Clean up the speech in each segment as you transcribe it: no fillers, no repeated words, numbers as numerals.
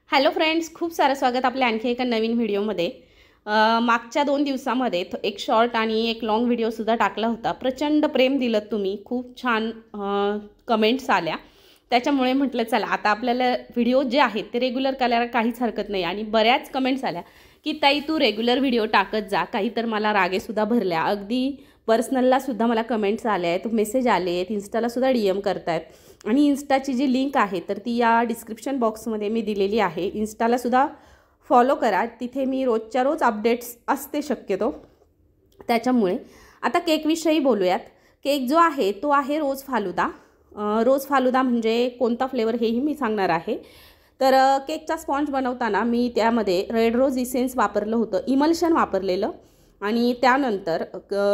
Hello friends, खूप सारं स्वागत आपल्या आणखी एका नवीन व्हिडिओमध्ये। मागच्या 2 दिवसामध्ये एक शॉर्ट आणि एक लॉंग व्हिडिओसुद्धा टाकला होता। प्रचंड प्रेम दिलं तुम्ही, खूप छान कमेंट्स आल्या। त्याच्यामुळे म्हटलं चला आता आपल्याला व्हिडिओ जे आहेत ते रेग्युलर करायला काहीच हरकत नाही। आणि बऱ्याच कमेंट्स आल्या की ताई तू रेग्युलर व्हिडिओ टाकत जा। काही तर मला रागेसुद्धा भरल्या, अगदी पर्सनललासुद्धा मला कमेंट्स आले आहेत, मेसेज आले आहेत, इन्स्टालासुद्धा DM करतायत। आणि इन्स्टाची जी लिंक आहे तर ती या डिस्क्रिप्शन बॉक्समध्ये मी दिलेली आहे। इन्स्टालासुद्धा फॉलो करा, तिथे मी रोजच्या रोज अपडेट्स असते शक्यतो। त्याच्यामुळे आता केकविषयी बोलूयात। केक जो आहे तो आहे रोज फालुदा। रोज फालुदा म्हणजे कोणता फ्लेवर हेही मी सांगणार आहे। तर केकचा स्पॉन्ज बनवताना मी त्यामध्ये रेड रोज इसेन्स वापरलं होतं, इमल्शन वापरलेलं। आणि त्यानंतर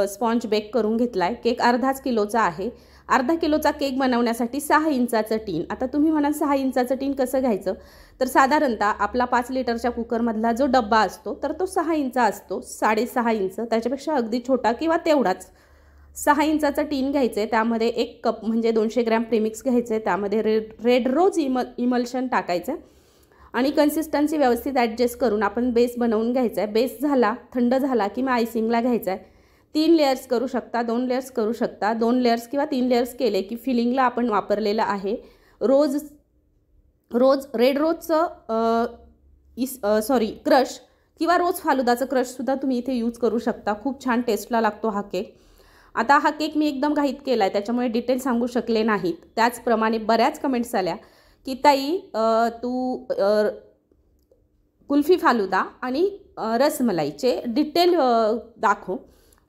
स्पॉन्ज बेक करून घेतला आहे। केक अर्धाच किलोचा आहे। अर्धा किलोचा केक बनवण्यासाठी 6 इंचाचं टीन। आता तुम्ही म्हणाल 6 इंचाचं टीन कसं घ्यायचं, तर साधारणतः आपला 5 लिटरच्या कुकरमधला जो डब्बा असतो तर तो 6 इंचा असतो, 6.5 इंच, त्याच्यापेक्षा अगदी छोटा किंवा तेवढाच। 6 इंचाचं टीन घ्यायचं आहे, त्यामध्ये 1 कप म्हणजे 200 ग्रॅम प्रीमिक्स घ्यायचं आहे, त्यामध्ये रेड रोज इमल्शन टाकायचं आणि कन्सिस्टन्सी व्यवस्थित ॲडजस्ट करून आपण बेस बनवून घ्यायचा आहे। बेस झाला, थंड झाला की मग आयसिंगला घ्यायचा आहे। 3 लेयर्स करू शकता, 2 लेयर्स करू शकता। 2 लेयर्स किंवा 3 लेयर्स केले की फिलिंगला आपण वापरलेलं आहे रेड रोजचं क्रश किंवा रोज फालुदाचं क्रशसुद्धा तुम्ही इथे यूज करू शकता। खूप छान टेस्टला लागतो हा केक। आता हा केक मी एकदम घाईत केला आहे, त्याच्यामुळे डिटेल सांगू शकले नाहीत। त्याचप्रमाणे बऱ्याच कमेंट्स आल्या की ताई तू कुल्फी फालुदा आणि रसमलाईचे डिटेल दाखव।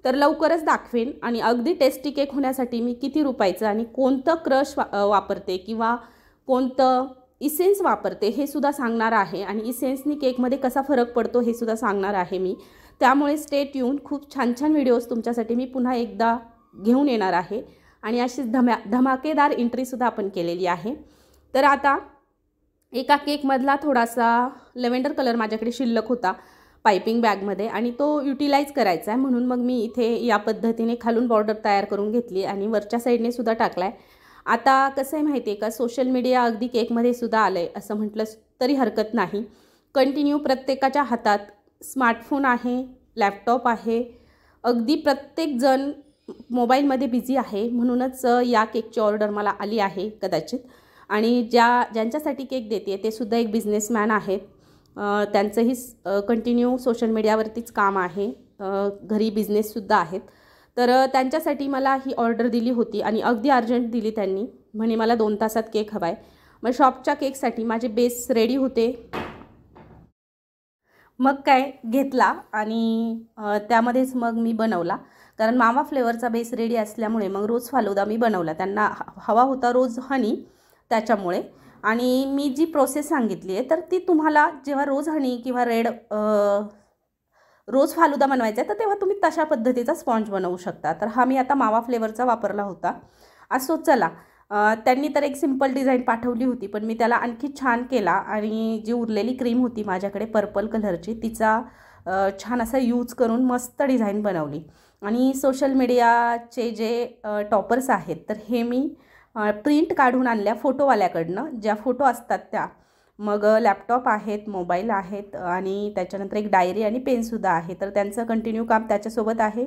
तर लवकरच दाखवेन। आणि अगदी टेस्टी केक होण्यासाठी मी किती रुपयाचं आणि कोणतं क्रश वापरते किंवा कोणतं इसेन्स वापरते हे सुद्धा सांगणार आहे। आणि इसेन्सनी केकमध्ये कसा फरक पडतो हे सुद्धा सांगणार आहे मी। त्यामुळे स्टे ट्यून, खूप छान छान व्हिडिओज तुमच्यासाठी मी पुन्हा एकदा घेऊन येणार आहे। आणि अशीच धमाकेदार एंट्रीसुद्धा आपण केलेली आहे। तर आता एका केकमधला थोडासा लॅव्हेंडर कलर माझ्याकडे शिल्लक होता पाइपिंग बॅगमध्ये आणि तो युटिलाइज करायचा आहे, म्हणून मग मी इथे या पद्धतीने खालून बॉर्डर तयार करून घेतली आणि वरच्या साईडने सुद्धा टाकला आहे। आता कसं आहे माहिती आहे का, सोशल मीडिया अगदी केकमध्ये सुद्धा आलं आहे असं म्हटलं तरी हरकत नाही। कंटिन्यू प्रत्येकाच्या हातात स्मार्टफोन आहे, लॅपटॉप आहे, अगदी प्रत्येकजण मोबाईलमध्ये बिझी आहे। म्हणूनच या केकची ऑर्डर मला आली आहे कदाचित। आणि ज्यांच्यासाठी केक देते ते सुद्धा एक बिझनेसमॅन आहेत। त्यांचंही कंटिन्यू सोशल मीडियावरतीच काम आहे, घरी बिझनेससुद्धा आहेत। तर त्यांच्यासाठी मला ही ऑर्डर दिली होती आणि अगदी अर्जंट दिली त्यांनी, म्हणे मला 2 तासात केक हवा आहे। मग शॉपच्या केकसाठी माझे बेस रेडी होते, मग काय घेतला आणि त्यामध्येच मग मी बनवला। कारण मावा फ्लेवरचा बेस रेडी असल्यामुळे मग रोज फालुदा मी बनवला। त्यांना हवा होता रोज हनी, त्याच्यामुळे। आणि मी जी प्रोसेस सांगितली आहे तर ती तुम्हाला जेव्हा रोज हनी किंवा रोज फालुदा बनवायचा आहे तर तेव्हा तुम्ही तशा पद्धतीचा स्पॉन्ज बनवू शकता। तर हा मी आता मावा फ्लेवरचा वापरला होता। असो चला, त्यांनी तर एक सिंपल डिझाईन पाठवली होती, पण मी त्याला आणखी छान केला आणि जी उरलेली क्रीम होती माझ्याकडे पर्पल कलरची तिचा छान असा यूज करून मस्त डिझाईन बनवली। आणि सोशल मीडियाचे जे टॉपर्स आहेत तर हे मी प्रिंट काढून आणल्या फोटोवाल्याकडनं, ज्या फोटो असतात त्या। मग लॅपटॉप आहेत, मोबाईल आहेत आणि त्याच्यानंतर एक डायरी आणि पेनसुद्धा आहे। तर त्यांचं कंटिन्यू काम त्याच्यासोबत आहे,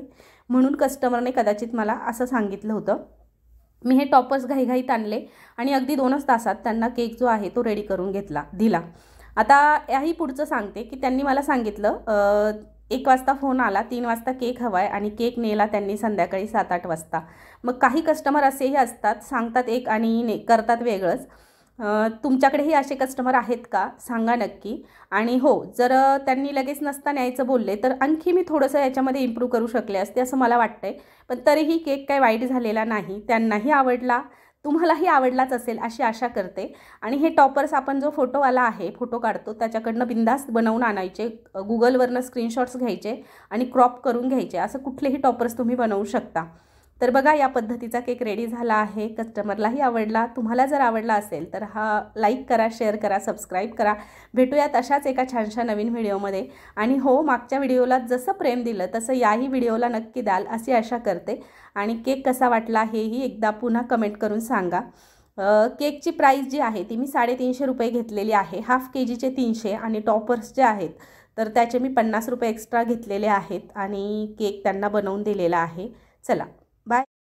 म्हणून कस्टमरने कदाचित मला असं सांगितलं होतं। मी हे टॉपर्स घाईघाईत आणले आणि अगदी 2च तासात त्यांना केक जो आहे तो रेडी करून दिला। आता याही पुढचं सांगते की त्यांनी मला सांगितलं 1 वाजता फोन आला, 3 वाजता केक हवा आहे आणि केक नेला त्यांनी संध्याकाळी 7-8 वाजता। मग काही कस्टमर असेही असतात, सांगतात एक आणि करतात वेगळंच। तुमच्याकडेही असे कस्टमर आहेत का सांगा नक्की। आणि हो, जर त्यांनी लगेच नसता न्यायचं बोलले तर आणखी मी थोडंसं याच्यामध्ये इम्प्रूव्ह करू शकले असते असं मला वाटतंय। पण तरीही केक काही वाईट झालेला नाही, त्यांनाही आवडला, तुम्हालाही आवडलाच असेल अशी आशा करते। आणि हे टॉपर्स आपण जो फोटोवाला आहे, फोटो काढतो त्याच्याकडनं बिंदास्त बनवून आणायचे, गुगलवरनं स्क्रीनशॉट्स घ्यायचे आणि क्रॉप करून घ्यायचे। असं कुठलेही टॉपर्स तुम्ही बनवू शकता। तर बघा या पद्धतीचा केक रेडी झाला आहे, कस्टमरलाही आवडला। तुम्हाला जर आवडला असेल तर हा लाईक करा, शेअर करा, सबस्क्राईब करा। भेटूयात अशाच एका छानशा नवीन व्हिडिओमध्ये। आणि हो, मागच्या व्हिडिओला जसं प्रेम दिलं तसं याही व्हिडिओला नक्की द्याल अशी आशा करते। आणि केक कसा वाटला हेही एकदा पुन्हा कमेंट करून सांगा। केकची प्राईस जी आहे ती मी 350 रुपये घेतलेली आहे. हाफ KGचे 300 आणि टॉपर्स जे आहेत तर त्याचे मी 50 रुपये एक्स्ट्रा घेतलेले आहेत आणि केक त्यांना बनवून दिलेला आहे. चला बाय.